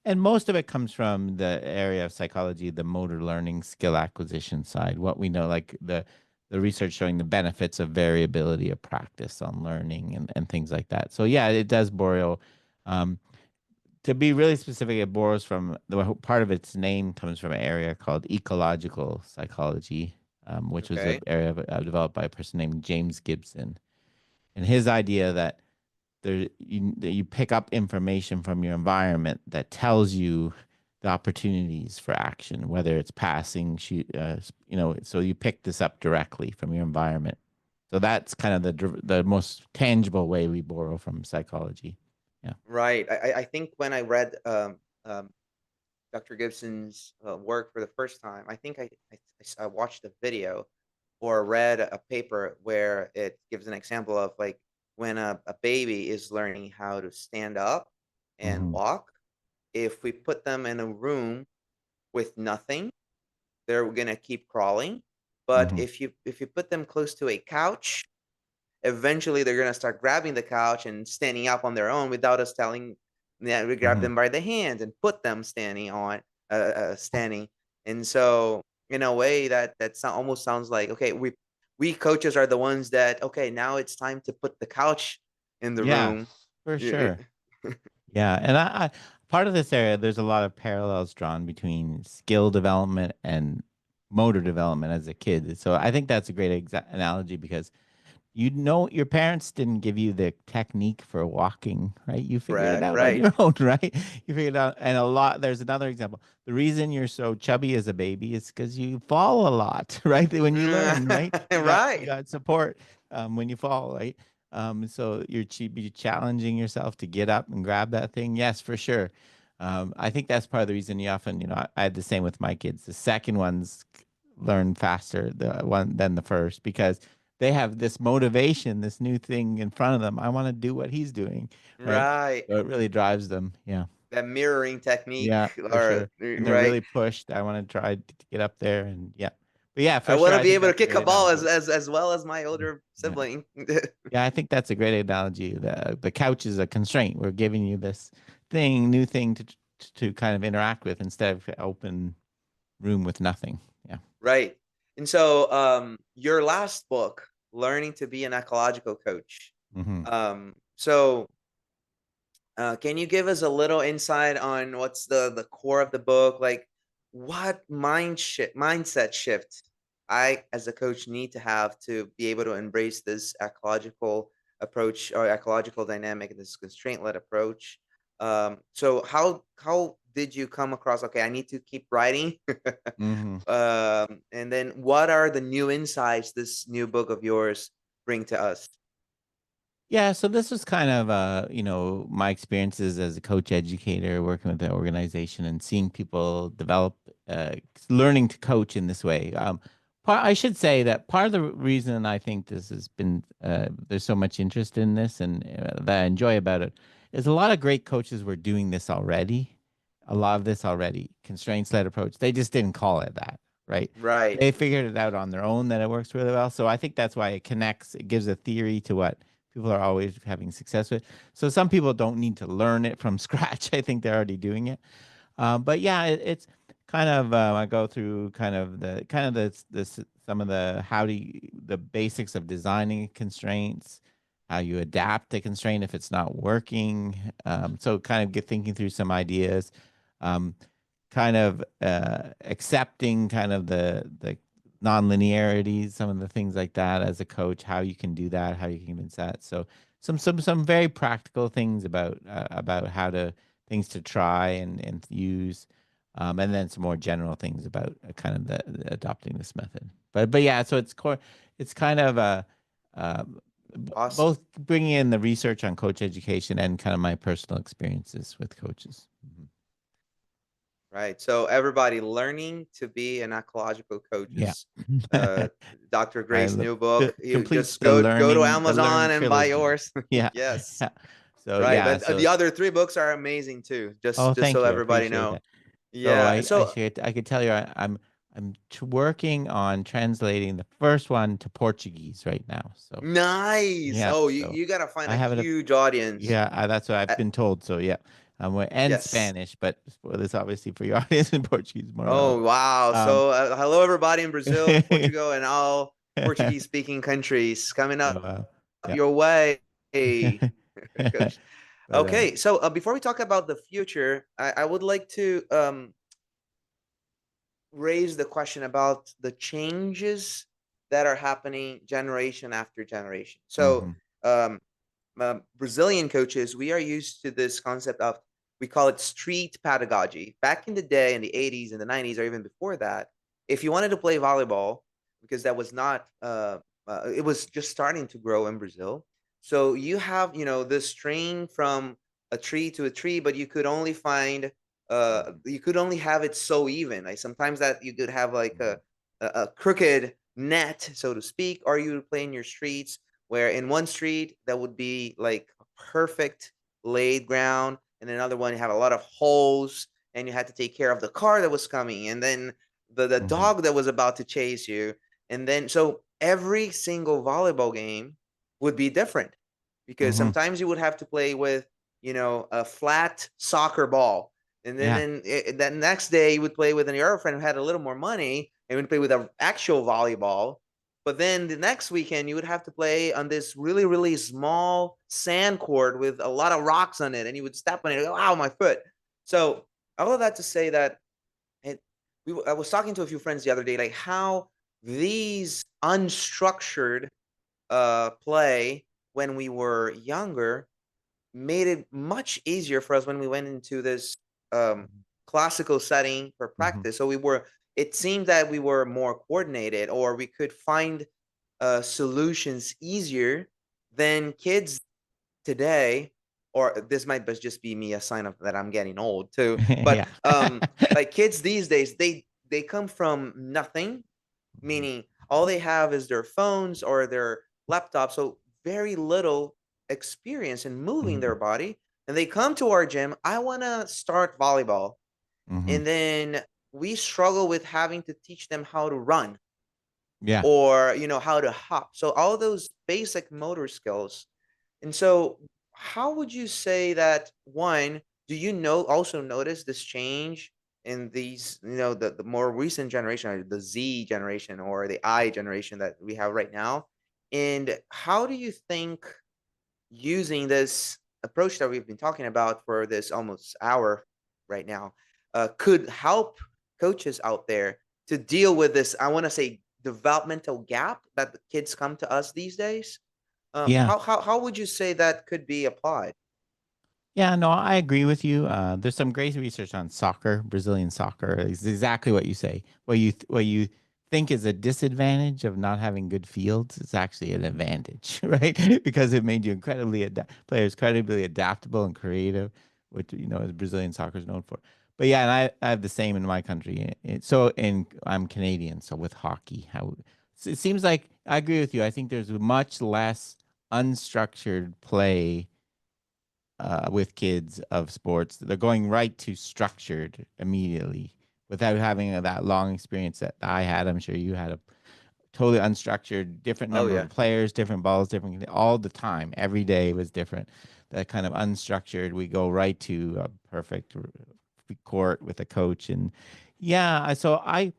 and most of it comes from the area of psychology, the motor learning skill acquisition side. What we know, like the research showing the benefits of variability of practice on learning and things like that. So yeah, it does borrow. Um, to be really specific, it borrows from part of its name comes from an area called ecological psychology, which was an Okay. area developed by a person named James Gibson. And his idea that that you pick up information from your environment that tells you the opportunities for action, whether it's passing, so you pick this up directly from your environment. So that's kind of the most tangible way we borrow from psychology. Yeah. Right. I think when I read Dr. Gibson's work for the first time, I think I watched a video or read a paper where it gives an example of like when a baby is learning how to stand up and Hmm. walk. If we put them in a room with nothing, they're gonna keep crawling. But Hmm. if you put them close to a couch, eventually they're gonna start grabbing the couch and standing up on their own without us telling. Yeah, we grab Hmm. them by the hand and put them standing. And so in a way almost sounds like, okay, we coaches are the ones that, okay, now it's time to put the couch in the Yeah, room. for Y- sure. Yeah, and I part of this area, there's a lot of parallels drawn between skill development and motor development as a kid. So I think that's a great analogy because your parents didn't give you the technique for walking, right? You figured it Correct, out on right. your own, right? You figured it out, and there's another example. The reason you're so chubby as a baby is because you fall a lot, right? When you learn, right? You Right. got support when you fall, right? So be challenging yourself to get up and grab that thing. Yes, for sure. I think that's part of the reason you often, I had the same with my kids. The second ones learn faster than the first because they have this motivation, this new thing in front of them. I want to do what he's doing, right? Right. So it really drives them. Yeah. That mirroring technique Yeah, for or sure. And they're right. really pushed. I want to try to get up there and yeah. But yeah, I for sure. want to I be think able to that's a kick great a ball as analogy. as well as my older Yeah. sibling. Yeah, I think that's a great analogy. The couch is a constraint. We're giving you this new thing to kind of interact with instead of open room with nothing. Yeah. Right. And so your last book, Learning to be an Ecological Coach. Hmm. So can you give us a little insight on what's the core of the book? Like, what mindset shift I, as a coach, need to have to be able to embrace this ecological approach or ecological dynamic, this constraint-led approach? So how did you come across? Okay, I need to keep writing. Hmm. And then, what are the new insights this new book of yours bring to us? Yeah, so this was kind of my experiences as a coach educator working with the organization and seeing people develop learning to coach in this way. I should say that part of the reason I think this has been there's so much interest in this and that I enjoy about it is a lot of great coaches were doing this already. A lot of this already, constraints led approach. They just didn't call it that, right? Right. They figured it out on their own that it works really well. So I think that's why it connects, it gives a theory to what people are always having success with. So some people don't need to learn it from scratch. I think they're already doing it. But yeah, it's kind of I go through some of the the basics of designing constraints, how you adapt a constraint if it's not working. So kind of get thinking through some ideas, um, kind of accepting kind of the non-linearities, some of the things like that as a coach, how you can do that, how you can convince that. So some very practical things about how to things to try and use, and then some more general things about kind of the adopting this method. But yeah, so it's kind of uh, Awesome. both bringing in the research on coach education and kind of my personal experiences with coaches. Mhm. Right. So everybody learning to be an ecological Yeah. coaches. Uh, Dr. I Gray's new book. You completes just go to the learn Amazon and buy trilogy. yours. Yeah. Yes. Yeah. So Right. yeah, But so the other three books are amazing too. oh, Just so thank you. I everybody appreciate know. that. So Yeah. So I could tell you working on translating the first one to Portuguese right now. So nice. yeah, Oh, so you gotta find I a have it. huge audience. Yeah, that's what I've Uh, been told. So yeah, and yes. Spanish, but well, this obviously for your audience in Portuguese more Oh, relevant. wow. Um, So hello everybody in Brazil, Portugal, and all Portuguese speaking countries coming so up yeah, your way. Coach. but Okay, so before we talk about the future, I would like to raise the question about the changes that are happening generation after generation. So, mhm, um, Brazilian coaches, we are used to this concept of, we call it street pedagogy. Back in the day, in the 80s and the 90s, or even before that, if you wanted to play volleyball, because that was not, it was just starting to grow in Brazil. So you have, this string from a tree to a tree, but you could only find, you could only have it so even. Like sometimes that you could have like mhm, a crooked net, so to speak, or you would play in your streets where in one street that would be like perfect laid ground, and another one you have a lot of holes, and you had to take care of the car that was coming, and then the mhm, dog that was about to chase you, and then so every single volleyball game would be different because mhm, sometimes you would have to play with a flat soccer ball, and then yeah, that next day you would play with an your friend who had a little more money and would play with an actual volleyball, but then the next weekend, you would have to play on this really, really small sand court with a lot of rocks on it, and you would step on it. And go, "Ow, my foot!" So all of that to say that it, I was talking to a few friends the other day, like how these unstructured play when we were younger made it much easier for us when we went into this um, mhm, classical setting for mhm, practice. So we were. It seemed that we were more coordinated, or we could find solutions easier than kids today. Or this might just be me a sign of that I'm getting old too. But yeah, like kids these days, they come from nothing, mhm, meaning all they have is their phones or their laptops, so very little experience in moving mhm, their body. And they come to our gym, I want to start volleyball. mhm, And then we struggle with having to teach them how to run yeah. or how to hop, so all those basic motor skills. And so how would you say that, one, do you also notice this change in these, the more recent generation, or the Z generation or the I generation that we have right now? And how do you think using this approach that we've been talking about for this almost hour right now could help coaches out there to deal with this, I want to say, developmental gap that the kids come to us these days? Yeah. How would you say that could be applied? Yeah, no, I agree with you. There's some great research on soccer, Brazilian soccer. It's exactly what you say. What you think is a disadvantage of not having good fields is actually an advantage, right? Because it made you players incredibly adaptable and creative, which as Brazilian soccer is known for. But yeah, and I have the same in my country. I'm Canadian, so with hockey, so it seems like I agree with you. I think there's much less unstructured play with kids of sports. They're going right to structured immediately without having that long experience that I had. I'm sure you had a totally unstructured, different Oh number yeah. of players, different balls, different all the time. Every day was different. That kind of unstructured, we go right to a perfect court with a coach, and yeah. So I'd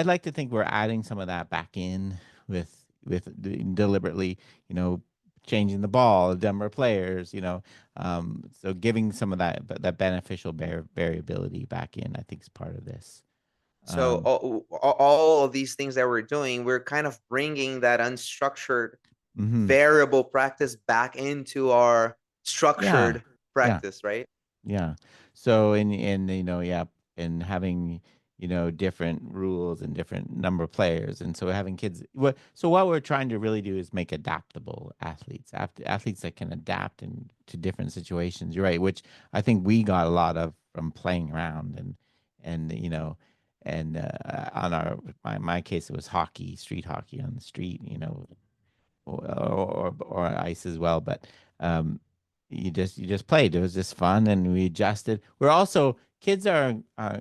like to think we're adding some of that back in deliberately, you know, changing the ball, the number of players, so giving some of that beneficial variability back in, I think is part of this. So Um, all of these things that we're doing, we're kind of bringing that unstructured mhm. variable practice back into our Yeah, structured yeah, practice, right? yeah. So yeah, and having different rules and different number of players, and so having kids. What we're trying to really do is make adaptable athletes, athletes that can adapt to different situations. You're right, which I think we got a lot of from playing around and and on my case it was hockey, street hockey on the street, or ice as well. But um, you just played. It was just fun, and we adjusted. We're also kids are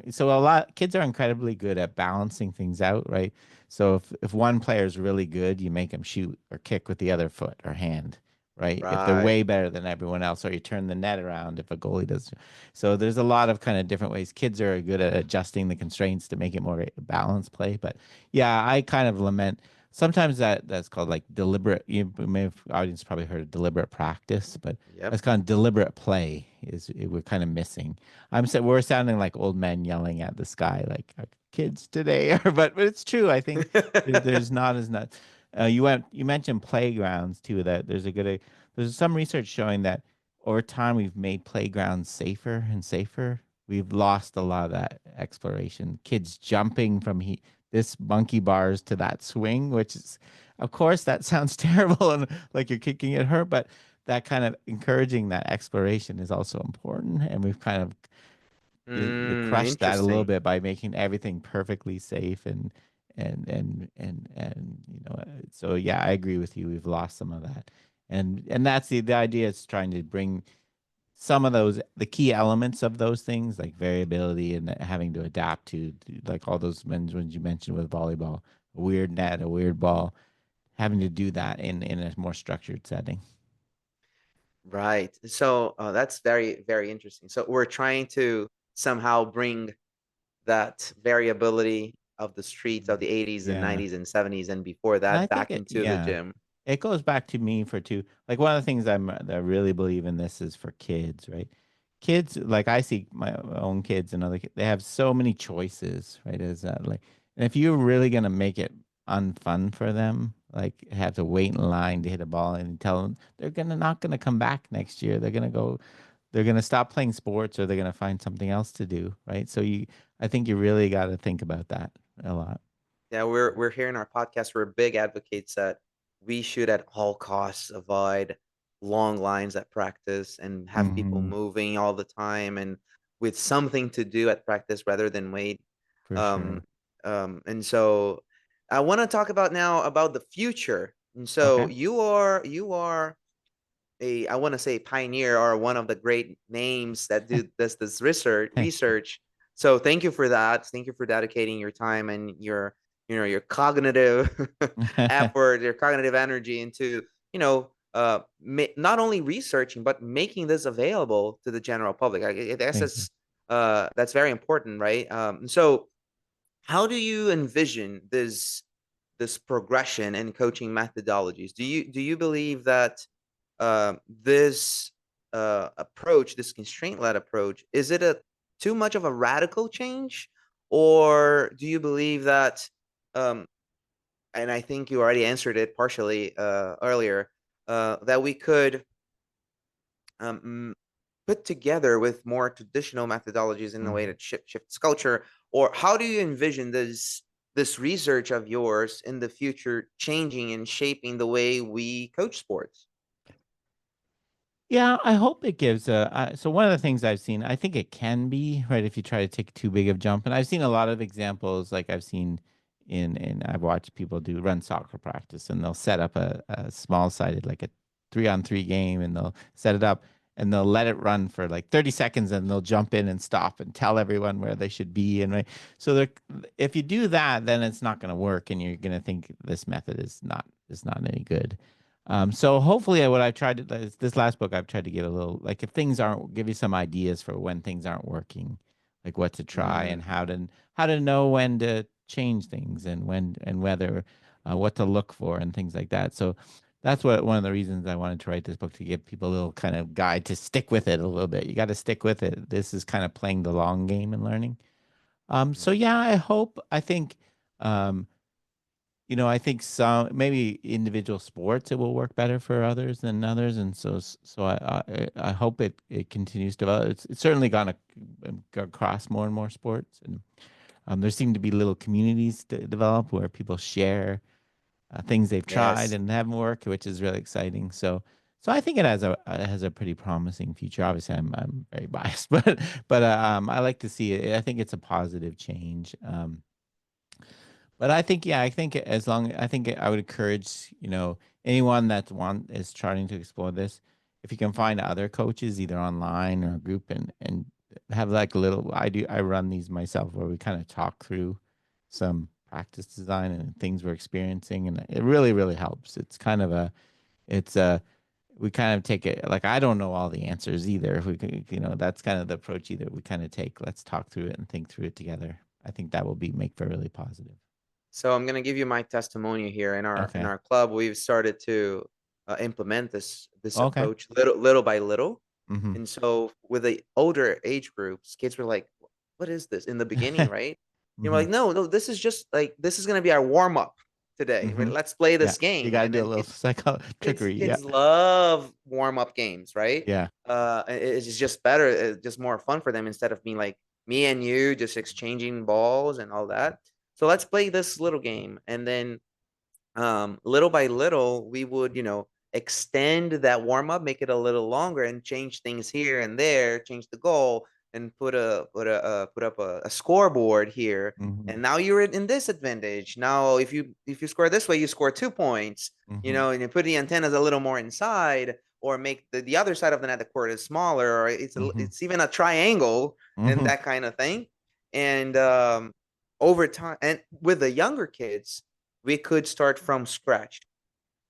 so a lot kids are incredibly good at balancing things out, right? So if one player is really good, you make them shoot or kick with the other foot or hand, right? If they're Right. way better than everyone else, or you turn the net around if a goalie does. So there's a lot of kind of different ways. Kids are good at adjusting the constraints to make it more balanced play. But yeah, I kind of lament sometimes that's called like deliberate. You may have audience probably heard of deliberate practice, but Yep. that's kind of deliberate play we're kind of missing. We're sounding like old men yelling at the sky, like kids today, but it's true. I think there's not as much. You mentioned playgrounds too. That there's some research showing that over time we've made playgrounds safer and safer. We've lost a lot of that exploration. Kids jumping from this monkey bars to that swing, which is, of course, that sounds terrible and like you're kicking it hurt, but that kind of encouraging that exploration is also important. And we've kind of crushed that a little Interesting. bit by making everything perfectly safe so yeah, I agree with you. We've lost some of that. And that's the idea is trying to bring some of the key elements of those things like variability and having to adapt to like all those ones you mentioned with volleyball, a weird net, a weird ball, having to do that in a more structured setting. Right. So that's very, very interesting. So we're trying to somehow bring that variability of the streets of the 80s and Yeah. 90s and 70s and before And I that think back it, into the yeah, gym. it goes back to me for two. Like one of the things that I really believe in this is for kids, right? Kids, like I see my own kids and other kids, they have so many choices, right? Is that like, and if you're really gonna make it unfun for them, like have to wait in line to hit a ball and tell them they're gonna not gonna come back next year. They're gonna stop playing sports or they're gonna find something else to do, right? I think you really got to think about that a lot. Yeah, we're here in our podcast. We're big advocates that we should at all costs avoid long lines at practice and have people Hmm. moving all the time and with something to do at practice rather than wait. For Um, sure. and so I want to talk about now about the future. And so Okay. you are a I want to say pioneer or one of the great names that do this Thank you. research. So thank you for that. Thank you for dedicating your time and your cognitive effort, your cognitive energy into not only researching but making this available to the general public. I guess Thank you. that's very important, right? So how do you envision this progression in coaching methodologies? Do you believe that this approach, this constraint-led approach, is it a too much of a radical change, or do you believe that? Um, and I think you already answered it partially earlier. That we could um, put together with more traditional methodologies in a way Mhm. that shifts culture, or how do you envision this research of yours in the future changing and shaping the way we coach sports? Yeah, I hope it gives so one of the things I've seen, I think it can be, right, if you try to take too big of a jump. And I've seen a lot of examples, like I've seen I've watched people run soccer practice and they'll set up a small sided, like a 3-on-3 game, and they'll set it up and they'll let it run for like 30 seconds and they'll jump in and stop and tell everyone where they should be. And right. So if you do that, then it's not going to work and you're going to think this method is not any good. So hopefully what I've tried to this last book I've tried to give a little like if things aren't give you some ideas for when things aren't working, like what to try and Mm. how to know when to change things and when and whether what to look for and things like that. So that's what one of the reasons I wanted to write this book to give people a little kind of guide to stick with it a little bit. You got to stick with it. This is kind of playing the long game and learning. So Mhm. yeah, I think um I think some maybe individual sports it will work better for others than others, and so I hope it continues to develop. It's certainly gone across more and more sports, and there seem to be little communities to develop where people share things they've tried Yes. and haven't worked, which is really exciting. So So I think it has a pretty promising future. Obviously, I'm very biased, but I like to see it. I think it's a positive change. But I think, yeah, I think as long, I think I would encourage, anyone that is trying to explore this, if you can find other coaches either online or a group, and have like a little, I run these myself where we kind of talk through some practice design and things we're experiencing, and it really, really helps. It's a, we kind of take it like, I don't know all the answers either. If we could, that's kind of the approach either we kind of take. Let's talk through it and think through it together. I think that will make for really positive. So I'm gonna give you my testimony here. In Okay. our club, we've started to implement this Okay. approach little by little. Mhm. And so with the older age groups, kids were like, "What is this?" In the beginning, right? You're like, Mhm. "No, no, this is just like this is gonna be our warm up today. Right? Mhm. Let's play Yeah. this You game." gotta And do a then little trickery. Yeah. kids love warm up games, right? Yeah. It's just better, it's just more fun for them instead of being like me and you just exchanging balls and all that. So let's play this little game, and then little by little, we would, extend that warm up, make it a little longer, and change things here and there, change the goal, and put up a scoreboard here. Mhm. And now you're in this advantage. Now, if you score this way, you score 2 points. Mhm. And you put the antennas a little more inside, or make the other side of the net the court is smaller, or Mhm. it's even a triangle and Mhm. that kind of thing. And over time, and with the younger kids we could start from scratch.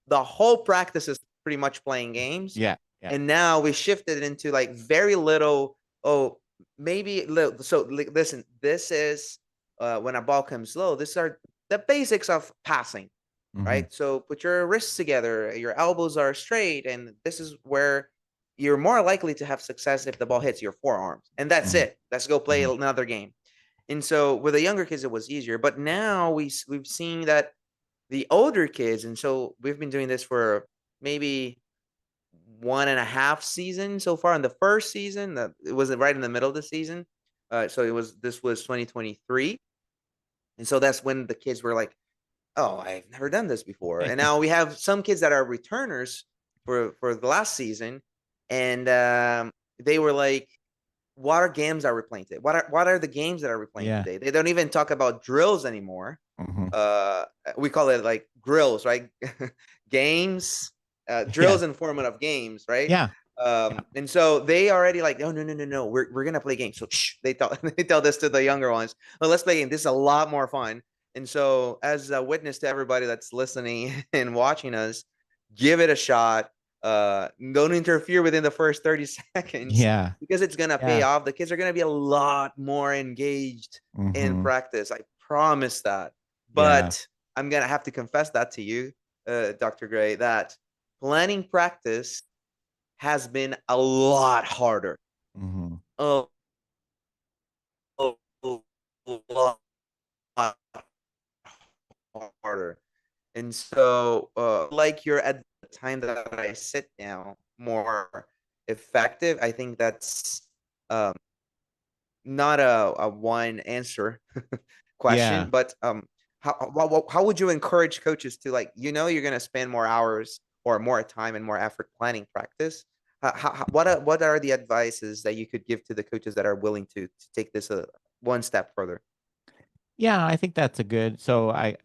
The whole practice is pretty much playing games. Yeah. Yeah. And now we shifted into like very little. Oh, maybe little. So listen, this is when a ball comes low. These are the basics of passing, Mhm. right? So put your wrists together, your elbows are straight, and this is where you're more likely to have success if the ball hits your forearms. And that's Mhm. it. Let's go play Mhm. another game. And so with the younger kids, it was easier. But now we've seen that the older kids, and so we've been doing this for maybe 1.5 seasons so far. In the first season, that it was right in the middle of the season. So this was 2023, and so that's when the kids were like, "Oh, I've never done this before." And now we have some kids that are returners for the last season, and they were like, "What are games are we playing today? What are the games that are we playing Yeah. today?" They don't even talk about drills anymore. Mhm. We call it like grills, right? Games, Yeah. drills in formative games, right? Yeah. Yeah. And so they already like, oh, no, no, no, no, we're gonna play games. So shh, they tell they tell this to the younger ones. Well, let's play game. This is a lot more fun. And so, as a witness to everybody that's listening and watching us, give it a shot. Don't interfere within the first 30 seconds Yeah. because it's gonna pay Yeah. off. The kids are gonna be a lot more engaged in Mhm. practice. I promise that. Yeah. But I'm gonna have to confess that to you, Dr. Gray, that planning practice has been a lot harder. Mhm. A lot harder. And so, like you're at the time that I sit down more effective. I think that's um, not a one answer question, Yeah. but how would you encourage coaches to like you're gonna spend more hours or more time and more effort planning practice? What are the advices that you could give to the coaches that are willing to take this one step further? Yeah, I think that's a good. So I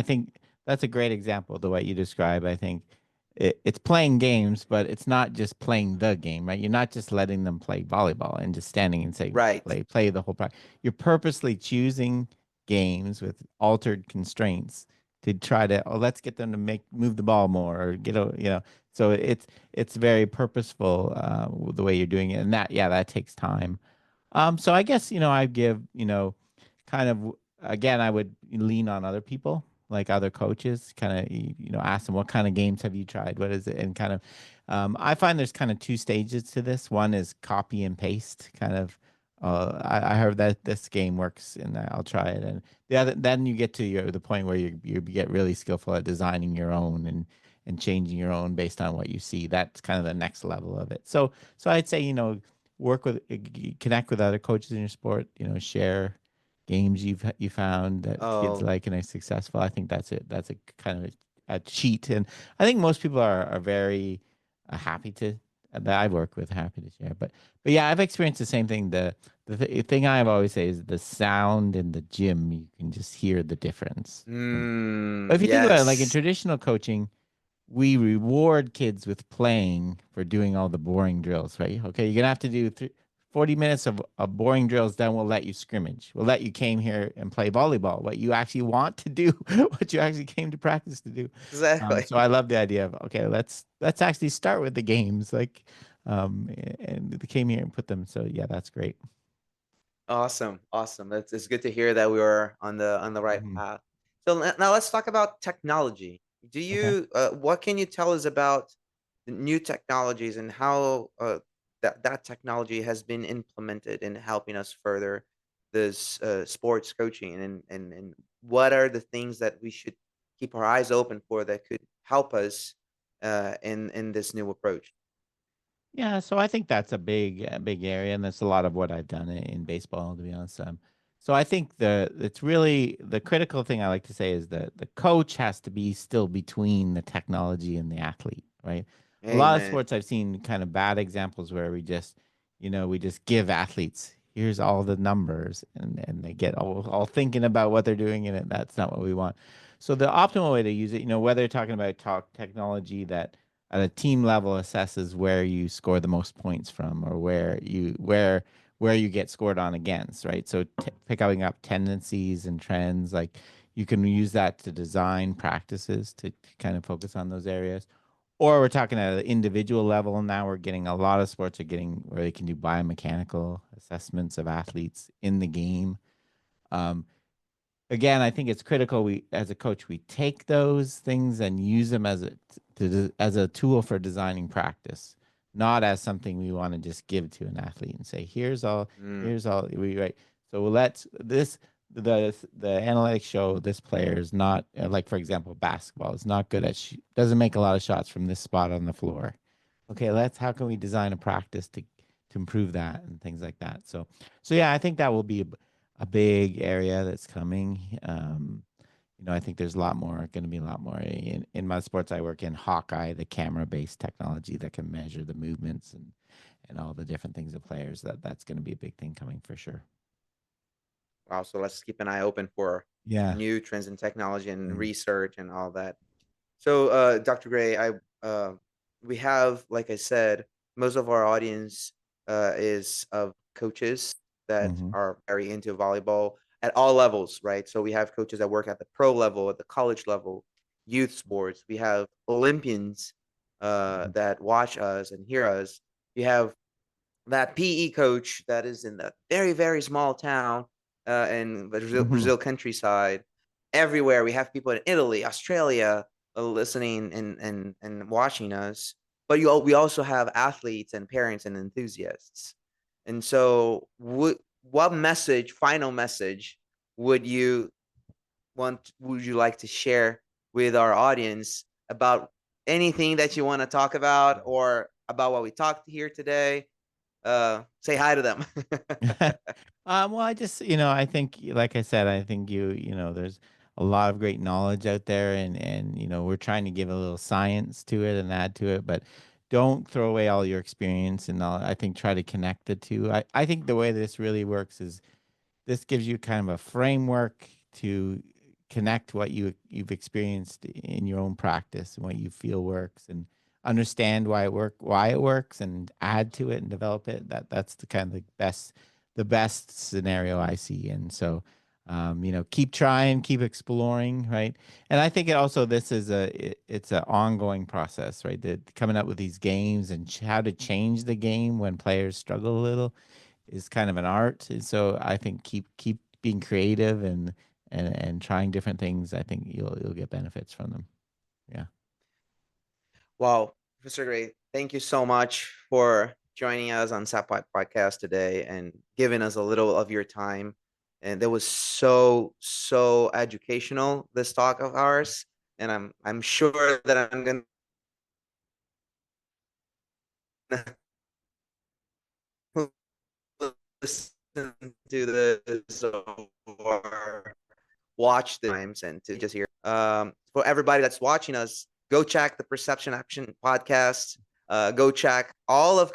think that's a great example the way you describe. I think it's playing games, but it's not just playing the game, right? You're not just letting them play volleyball and just standing and say Right. play the whole practice. You're purposely choosing games with altered constraints to try to let's get them to move the ball more or So it's very purposeful the way you're doing it, and that takes time. So I guess, I give, kind of, again, I would lean on other people, like other coaches, kind of, ask them, what kind of games have you tried? What is it? And kind of, I find there's kind of two stages to this. One is copy and paste, kind of. I heard that this game works, and I'll try it. And then you get to the point where you get really skillful at designing your own and changing your own based on what you see. That's kind of the next level of it. So I'd say, work with connect with other coaches in your sport, share games you found that kids Oh, like and are successful. I think that's it. That's a kind of a cheat. And I think most people are very happy to that I work with, happy to share. But yeah, I've experienced the same thing. Thing I've always say is the sound in the gym. You can just hear the difference. But if you think about it, like in Yes. traditional coaching, we reward kids with playing for doing all the boring drills, right? Okay, you're gonna have to do 40 minutes of boring drills, then we'll let you scrimmage. We'll let you came here and play volleyball, what you actually want to do, what you actually came to practice to do. Exactly. So I love the idea of, okay, let's actually start with the games, like, and they came here and put them. So yeah, that's great. Awesome. Awesome. It's good to hear that we were on the right Mhm. path. So now let's talk about technology. Do Okay. you what can you tell us about the new technologies and how that technology has been implemented in helping us further this sports coaching, and what are the things that we should keep our eyes open for that could help us in this new approach? Yeah, so I think that's a big area, and that's a lot of what I've done in baseball, to be honest. So I think it's really the critical thing I like to say is that the coach has to be still between the technology and the athlete, right? A lot of Amen. sports I've seen kind of bad examples where we just give athletes here's all the numbers, and they get all thinking about what they're doing, and that's not what we want. So the optimal way to use it, whether you're talking about technology that at a team level assesses where you score the most points from, or where you get scored on against, right? So picking up tendencies and trends, like you can use that to design practices to kind of focus on those areas. Or we're talking at an individual level. Now we're getting a lot of sports are getting where they can do biomechanical assessments of athletes in the game. Um, Again, I think it's critical we as a coach we take those things and use them as a tool for designing practice, not as something we want to just give to an athlete and say, Mm, here's all we right. So let's this the analytics show this player is not like, for example, basketball is not good at doesn't make a lot of shots from this spot on the floor. Okay, let's how can we design a practice to improve that and things like that. So yeah, I think that will be a big area that's coming. I think there's a lot more, going to be a lot more in my sports I work in. Hawkeye, the camera-based technology that can measure the movements and all the different things of players. That's going to be a big thing coming for sure. wow. So let's keep an eye open for Yeah. new trends in technology and Mm. research and all that. So, Dr. Gray, we have, like I said, most of our audience is of coaches that Mm-hmm. are very into volleyball at all levels, right? So we have coaches that work at the pro level, at the college level, youth sports. We have Olympians that watch us and hear us. You have that PE coach that is in the very, very small town in Mm-hmm. Brazil countryside. Everywhere we have people in Italy, Australia listening and watching us. But we also have athletes and parents and enthusiasts. And so, what message, final message, would you would you like to share with our audience about anything that you want to talk about or about what we talked here today? Say hi to them. Well, I just, I think, like I said, I think there's a lot of great knowledge out there, and we're trying to give a little science to it and add to it, but don't throw away all your experience, and I think try to connect the two. I think the way this really works is this gives you kind of a framework to connect what you've experienced in your own practice and what you feel works, and understand why it works, and add to it and develop it. That's the kind of the best scenario I see. And so keep trying, keep exploring, right? And I think this is it's an ongoing process, right? That coming up with these games and how to change the game when players struggle a little is kind of an art. And so I think keep being creative and trying different things. I think you'll get benefits from them. Yeah. Wow, Mr. Gray, thank you so much for joining us on Sapot Podcast today and giving us a little of your time. And that was so educational, this talk of ours. And I'm sure that I'm gonna listen to this or watch the times and to just hear. For everybody that's watching us, go check the Perception Action podcast. Go check all of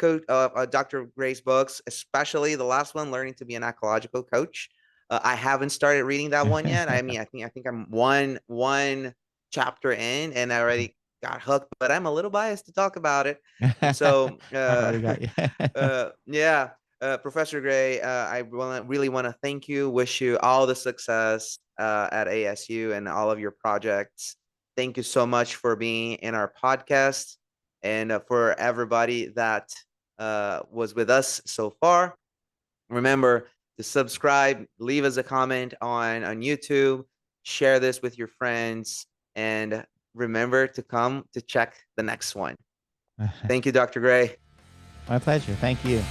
Dr. Gray's books, especially the last one, Learning to be an Ecological Coach. I haven't started reading that one yet. I mean, I think I'm one chapter in, and I already got hooked. But I'm a little biased to talk about it, and so I've already got you. yeah. Professor Gray, really want to thank you. Wish you all the success at ASU and all of your projects. Thank you so much for being in our podcast, and for everybody that was with us so far. Remember to subscribe, leave us a comment on YouTube, share this with your friends, and remember to come to check the next one. Thank you, Dr. Gray. My pleasure. Thank you.